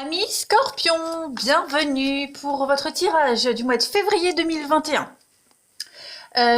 Amis Scorpion, bienvenue pour votre tirage du mois de février 2021.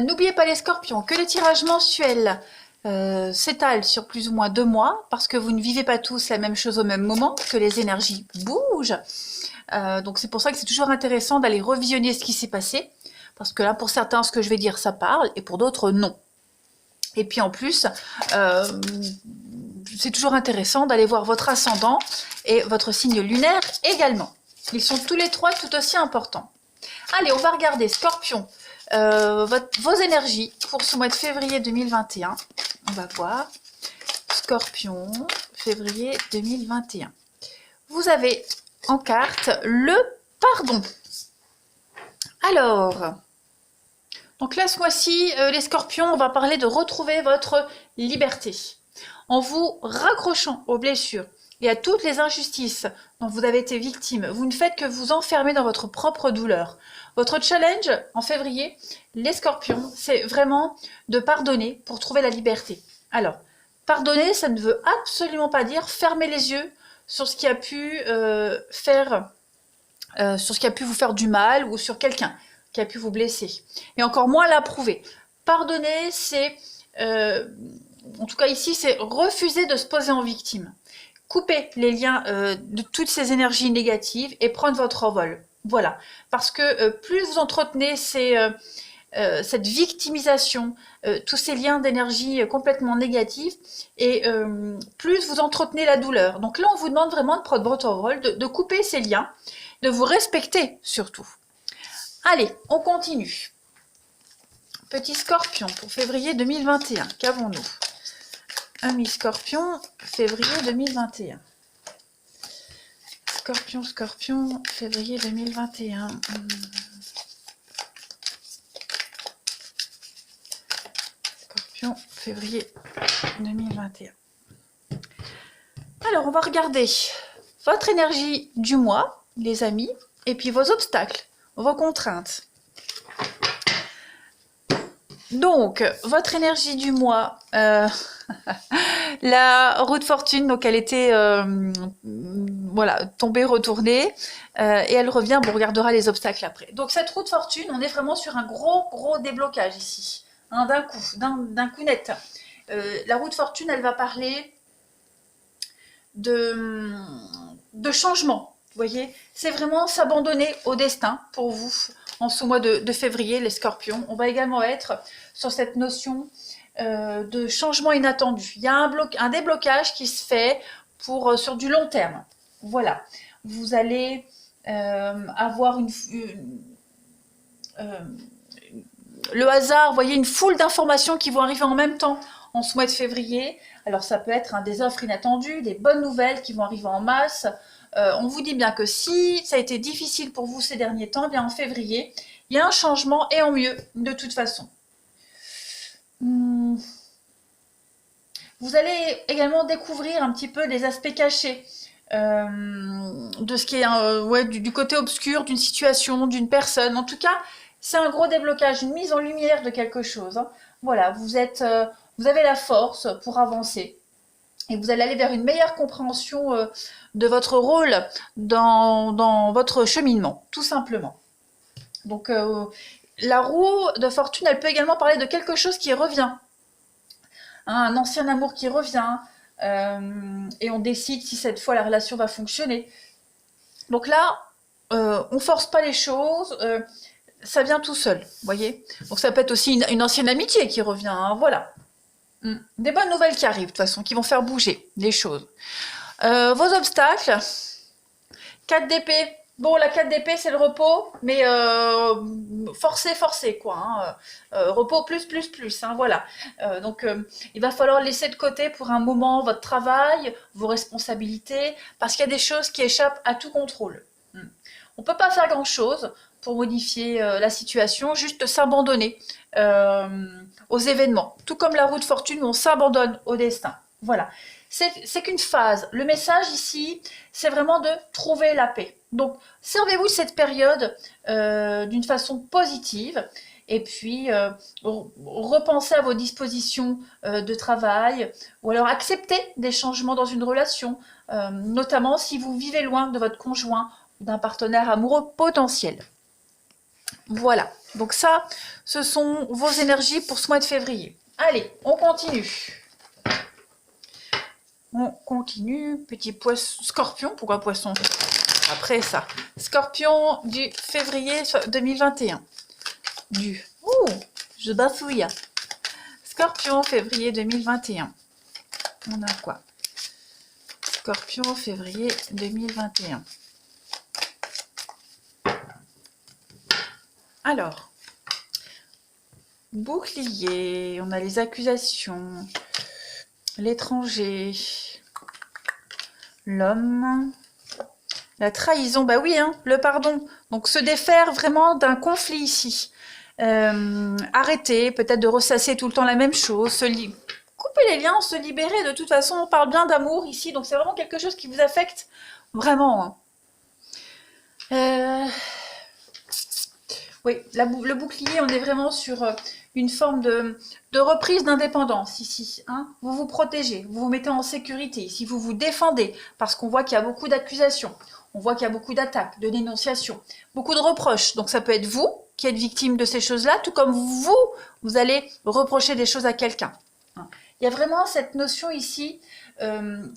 N'oubliez pas les Scorpions que les tirages mensuels s'étalent sur plus ou moins 2 mois parce que vous ne vivez pas tous la même chose au même moment, que les énergies bougent. Donc c'est pour ça que c'est toujours intéressant d'aller revisionner ce qui s'est passé parce que là pour certains ce que je vais dire ça parle et pour d'autres non. Et puis en plus, c'est toujours intéressant d'aller voir votre ascendant et votre signe lunaire également. Ils sont tous les trois tout aussi importants. Allez, on va regarder Scorpion, vos énergies pour ce mois de février 2021. On va voir. Scorpion, février 2021. Vous avez en carte le pardon. Alors, donc là, ce mois-ci, les Scorpions, on va parler de retrouver votre liberté. En vous raccrochant aux blessures et à toutes les injustices dont vous avez été victime, vous ne faites que vous enfermer dans votre propre douleur. Votre challenge en février, les Scorpions, c'est vraiment de pardonner pour trouver la liberté. Alors, pardonner, ça ne veut absolument pas dire fermer les yeux sur ce qui a pu sur ce qui a pu vous faire du mal ou sur quelqu'un qui a pu vous blesser. Et encore moins l'approuver. Pardonner, c'est, en tout cas ici, c'est refuser de se poser en victime. Couper les liens de toutes ces énergies négatives et prendre votre envol. Voilà. Parce que plus vous entretenez cette victimisation, tous ces liens d'énergie complètement négatifs, et plus vous entretenez la douleur. Donc là, on vous demande vraiment de prendre votre envol, de couper ces liens, de vous respecter surtout. Allez, on continue. Petit Scorpion pour février 2021. Qu'avons-nous? Amis Scorpion, février 2021. Scorpion, Scorpion, février 2021. Scorpion, février 2021. Alors, on va regarder votre énergie du mois, les amis, et puis vos obstacles, vos contraintes. Donc, votre énergie du mois, la roue de fortune, donc elle était voilà, tombée, retournée, et elle revient, bon, on regardera les obstacles après. Donc cette roue de fortune, on est vraiment sur un gros déblocage ici, hein, d'un coup net. La roue de fortune, elle va parler de changement, vous voyez. C'est vraiment s'abandonner au destin pour vous en ce mois de février, les Scorpions. On va également être sur cette notion de changement inattendu. Il y a un déblocage qui se fait sur du long terme. Voilà. Vous allez avoir le hasard, vous voyez, une foule d'informations qui vont arriver en même temps en ce mois de février. Alors ça peut être des offres inattendues, des bonnes nouvelles qui vont arriver en masse. On vous dit bien que si ça a été difficile pour vous ces derniers temps, bien en février, il y a un changement et en mieux de toute façon. Vous allez également découvrir un petit peu les aspects cachés de ce qui est du côté obscur d'une situation, d'une personne. En tout cas, c'est un gros déblocage, une mise en lumière de quelque chose. Hein. Voilà, vous avez la force pour avancer. Et vous allez aller vers une meilleure compréhension de votre rôle dans votre cheminement, tout simplement. Donc, la roue de fortune, elle peut également parler de quelque chose qui revient. Hein, un ancien amour qui revient, et on décide si cette fois la relation va fonctionner. Donc là, on force pas les choses, ça vient tout seul, vous voyez. Donc ça peut être aussi une ancienne amitié qui revient, hein, voilà. Des bonnes nouvelles qui arrivent, de toute façon, qui vont faire bouger les choses. Vos obstacles, 4 d'épée. Bon, la 4 d'épée, c'est le repos, mais forcé, quoi. Hein. Repos plus, hein, voilà. Donc, il va falloir laisser de côté pour un moment votre travail, vos responsabilités, parce qu'il y a des choses qui échappent à tout contrôle. On ne peut pas faire grand-chose pour modifier la situation, juste s'abandonner aux événements. Tout comme la roue de fortune, on s'abandonne au destin. Voilà. C'est qu'une phase. Le message ici, c'est vraiment de trouver la paix. Donc, servez-vous de cette période d'une façon positive et puis repensez à vos dispositions de travail, ou alors accepter des changements dans une relation, notamment si vous vivez loin de votre conjoint ou d'un partenaire amoureux potentiel. Voilà, donc ça, ce sont vos énergies pour ce mois de février. Allez, on continue. On continue, petit poisson, scorpion, pourquoi poisson? Après ça, scorpion du février 2021. Je bafouille. Scorpion, février 2021. On a quoi? Scorpion, février 2021. Alors, bouclier, on a les accusations, l'étranger, l'homme, la trahison, bah oui, hein, le pardon. Donc se défaire vraiment d'un conflit ici. Arrêter, peut-être de ressasser tout le temps la même chose, couper les liens, se libérer. De toute façon, on parle bien d'amour ici, donc c'est vraiment quelque chose qui vous affecte vraiment. Oui, le bouclier, on est vraiment sur une forme de reprise d'indépendance ici. Hein. Vous vous protégez, vous vous mettez en sécurité, ici vous vous défendez, parce qu'on voit qu'il y a beaucoup d'accusations, on voit qu'il y a beaucoup d'attaques, de dénonciations, beaucoup de reproches. Donc ça peut être vous qui êtes victime de ces choses-là, tout comme vous allez reprocher des choses à quelqu'un. Hein. Il y a vraiment cette notion ici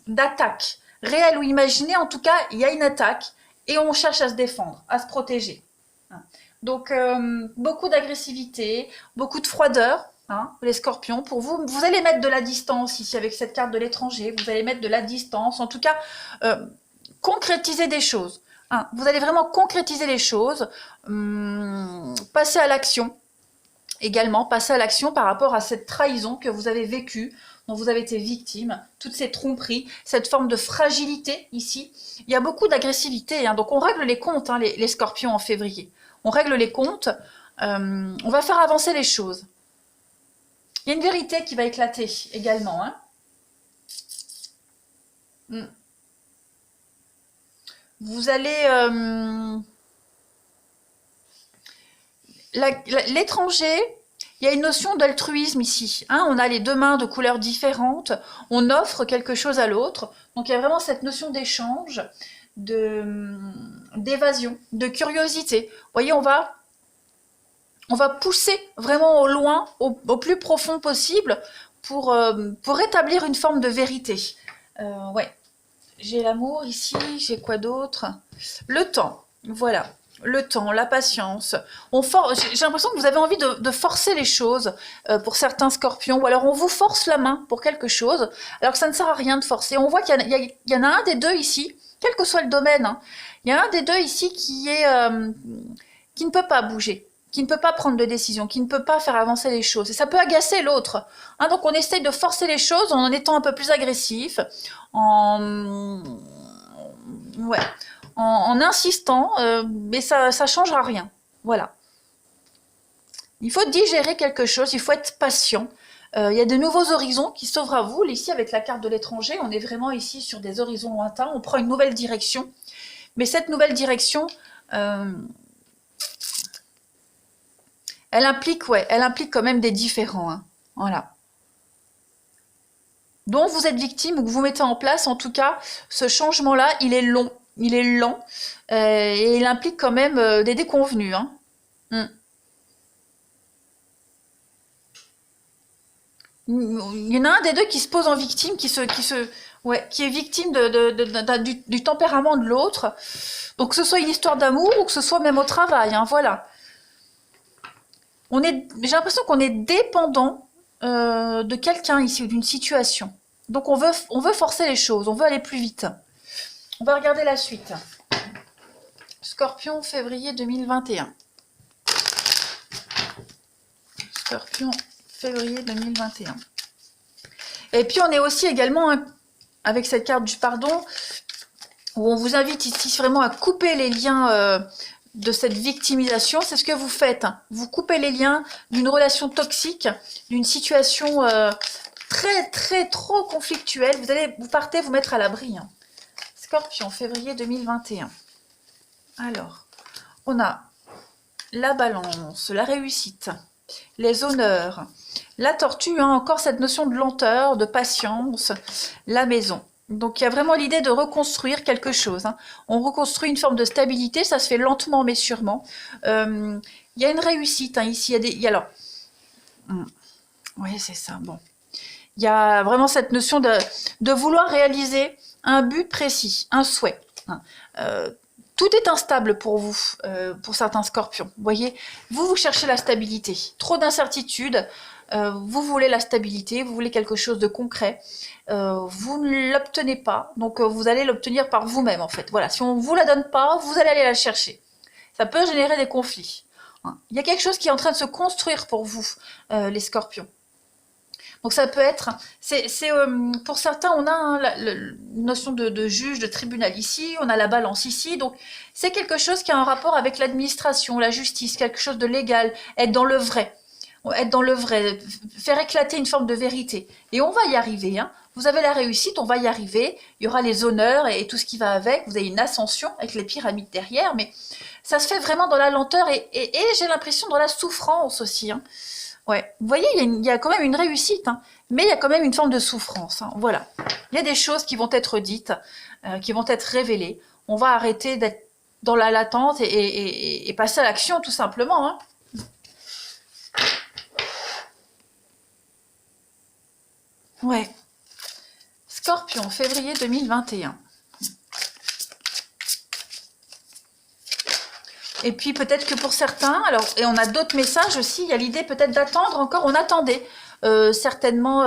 d'attaque, réelle ou imaginée. En tout cas, il y a une attaque et on cherche à se défendre, à se protéger. Hein. Donc, beaucoup d'agressivité, beaucoup de froideur, hein, les scorpions. Pour vous, vous allez mettre de la distance ici avec cette carte de l'étranger. Vous allez mettre de la distance, en tout cas, concrétiser des choses. Hein. Vous allez vraiment concrétiser les choses, passer à l'action également, passer à l'action par rapport à cette trahison que vous avez vécue, dont vous avez été victime, toutes ces tromperies, cette forme de fragilité ici. Il y a beaucoup d'agressivité, hein, donc on règle les comptes, hein, les scorpions en février. On règle les comptes, on va faire avancer les choses. Il y a une vérité qui va éclater également. Hein. Vous allez... l'étranger, il y a une notion d'altruisme ici. Hein. On a les deux mains de couleurs différentes, on offre quelque chose à l'autre. Donc il y a vraiment cette notion d'échange, d'évasion, de curiosité. Vous voyez, on va pousser vraiment au loin, au plus profond possible pour établir une forme de vérité. Ouais. J'ai l'amour ici, j'ai quoi d'autre? Le temps, voilà. Le temps, la patience. J'ai l'impression que vous avez envie de forcer les choses pour certains scorpions, ou alors on vous force la main pour quelque chose, alors que ça ne sert à rien de forcer. On voit qu'il y en a un des deux ici, quel que soit le domaine, hein, il y a un des deux ici qui ne peut pas bouger, qui ne peut pas prendre de décision, qui ne peut pas faire avancer les choses. Et ça peut agacer l'autre. Hein, donc on essaye de forcer les choses en étant un peu plus agressif, en insistant, mais ça ne changera rien. Voilà. Il faut digérer quelque chose, il faut être patient. Il y a de nouveaux horizons qui s'ouvrent à vous. Ici, avec la carte de l'étranger, on est vraiment ici sur des horizons lointains. On prend une nouvelle direction. Mais cette nouvelle direction, elle implique quand même des différends. Hein. Voilà. Dont vous êtes victime ou que vous mettez en place, en tout cas, ce changement-là, il est long, il est lent, et il implique quand même des déconvenues. Hein. Il y en a un des deux qui se pose en victime, qui est victime du tempérament de l'autre. Donc que ce soit une histoire d'amour ou que ce soit même au travail, hein, voilà. J'ai l'impression qu'on est dépendant de quelqu'un ici ou d'une situation. Donc on veut forcer les choses, on veut aller plus vite. On va regarder la suite. Scorpion, février 2021. Scorpion, février 2021. Et puis on est aussi également avec cette carte du pardon, où on vous invite ici vraiment à couper les liens de cette victimisation. C'est ce que vous faites. Hein. Vous coupez les liens d'une relation toxique, d'une situation trop conflictuelle. Vous partez vous mettre à l'abri. Hein. Scorpion, février 2021. Alors, on a la balance, la réussite, les honneurs, la tortue, hein, encore cette notion de lenteur, de patience, la maison. Donc il y a vraiment l'idée de reconstruire quelque chose, hein. On reconstruit une forme de stabilité, ça se fait lentement mais sûrement. Il y a une réussite, hein, ici, alors, oui c'est ça, bon. Il y a vraiment cette notion de vouloir réaliser un but précis, un souhait, hein. Tout est instable pour vous, pour certains scorpions. Vous voyez, vous cherchez la stabilité. Trop d'incertitudes, vous voulez la stabilité, vous voulez quelque chose de concret. Vous ne l'obtenez pas, donc vous allez l'obtenir par vous-même en fait. Voilà, si on ne vous la donne pas, vous allez aller la chercher. Ça peut générer des conflits. Il y a quelque chose qui est en train de se construire pour vous, les scorpions. Donc ça peut être, pour certains, on a hein, la notion de juge, de tribunal ici, on a la balance ici, donc c'est quelque chose qui a un rapport avec l'administration, la justice, quelque chose de légal, être dans le vrai, faire éclater une forme de vérité. Et on va y arriver, hein. Vous avez la réussite, on va y arriver, il y aura les honneurs et tout ce qui va avec, vous avez une ascension avec les pyramides derrière, mais ça se fait vraiment dans la lenteur et j'ai l'impression dans la souffrance aussi, hein. Ouais, vous voyez, il y a quand même une réussite, hein, mais il y a quand même une forme de souffrance, hein, voilà. Il y a des choses qui vont être dites, qui vont être révélées. On va arrêter d'être dans la latente et passer à l'action, tout simplement, hein. Ouais. Scorpion, février 2021. Et puis peut-être que pour certains, alors et on a d'autres messages aussi, il y a l'idée peut-être d'attendre encore, on attendait certainement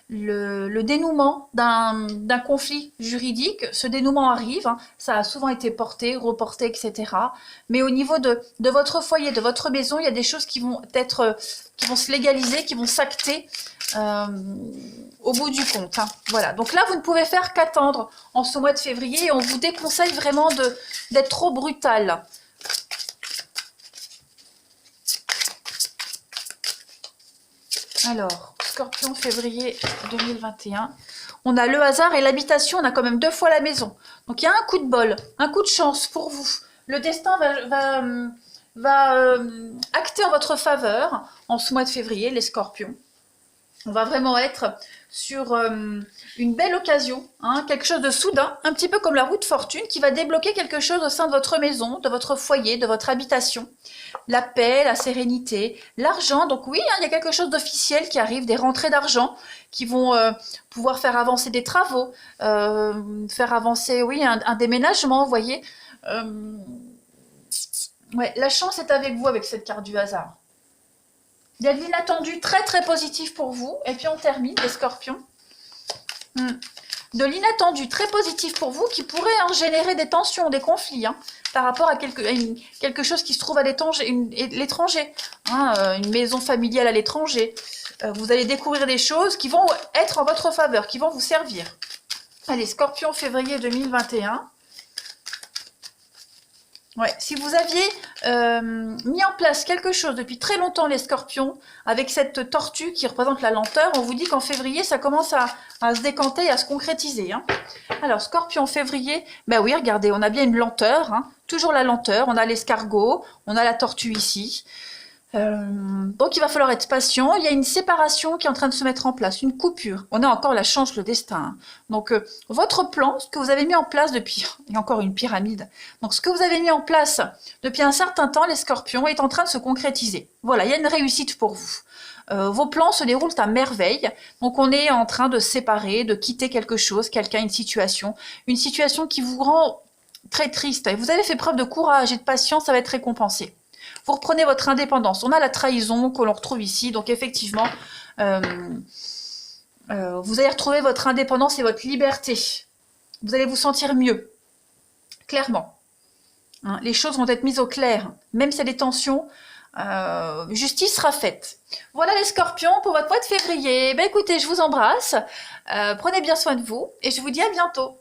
le dénouement d'un conflit juridique. Ce dénouement arrive, hein, ça a souvent été porté, reporté, etc. Mais au niveau de votre foyer, de votre maison, il y a des choses qui vont être, qui vont se légaliser, qui vont s'acter au bout du compte, hein. Voilà, donc là vous ne pouvez faire qu'attendre en ce mois de février et on vous déconseille vraiment d'être trop brutal. Alors, Scorpion, février 2021. On a le hasard et l'habitation, on a quand même 2 fois la maison. Donc il y a un coup de bol, un coup de chance pour vous. Le destin va acter en votre faveur en ce mois de février, les Scorpions. On va vraiment être sur une belle occasion, hein, quelque chose de soudain, un petit peu comme la roue de fortune qui va débloquer quelque chose au sein de votre maison, de votre foyer, de votre habitation. La paix, la sérénité, l'argent. Donc oui, hein, il y a quelque chose d'officiel qui arrive, des rentrées d'argent qui vont pouvoir faire avancer des travaux, faire avancer, oui, un déménagement, vous voyez. Ouais, la chance est avec vous avec cette carte du hasard. Il y a de l'inattendu très très positif pour vous. Et puis on termine, les Scorpions. De l'inattendu très positif pour vous qui pourrait hein, générer des tensions, des conflits, hein, par rapport à quelque chose qui se trouve à l'étranger. Hein, une maison familiale à l'étranger. Vous allez découvrir des choses qui vont être en votre faveur, qui vont vous servir. Allez, Scorpion, février 2021. Ouais, si vous aviez mis en place quelque chose depuis très longtemps, les Scorpions, avec cette tortue qui représente la lenteur, on vous dit qu'en février, ça commence à se décanter et à se concrétiser, hein. Alors, Scorpion, février, ben oui, regardez, on a bien une lenteur, hein, toujours la lenteur, on a l'escargot, on a la tortue ici. Donc, il va falloir être patient. Il y a une séparation qui est en train de se mettre en place, une coupure. On a encore la chance, le destin, hein. Donc, votre plan, ce que vous avez mis en place depuis... Il y a encore une pyramide. Donc, ce que vous avez mis en place depuis un certain temps, les Scorpions, est en train de se concrétiser. Voilà, il y a une réussite pour vous. Vos plans se déroulent à merveille. Donc, on est en train de séparer, de quitter quelque chose, quelqu'un, une situation qui vous rend très triste. Et vous avez fait preuve de courage et de patience, ça va être récompensé. Vous reprenez votre indépendance. On a la trahison que l'on retrouve ici. Donc effectivement, vous allez retrouver votre indépendance et votre liberté. Vous allez vous sentir mieux. Clairement. Hein, les choses vont être mises au clair. Même s'il y a des tensions, justice sera faite. Voilà les Scorpions pour votre mois de février. Ben écoutez, je vous embrasse. Prenez bien soin de vous et je vous dis à bientôt.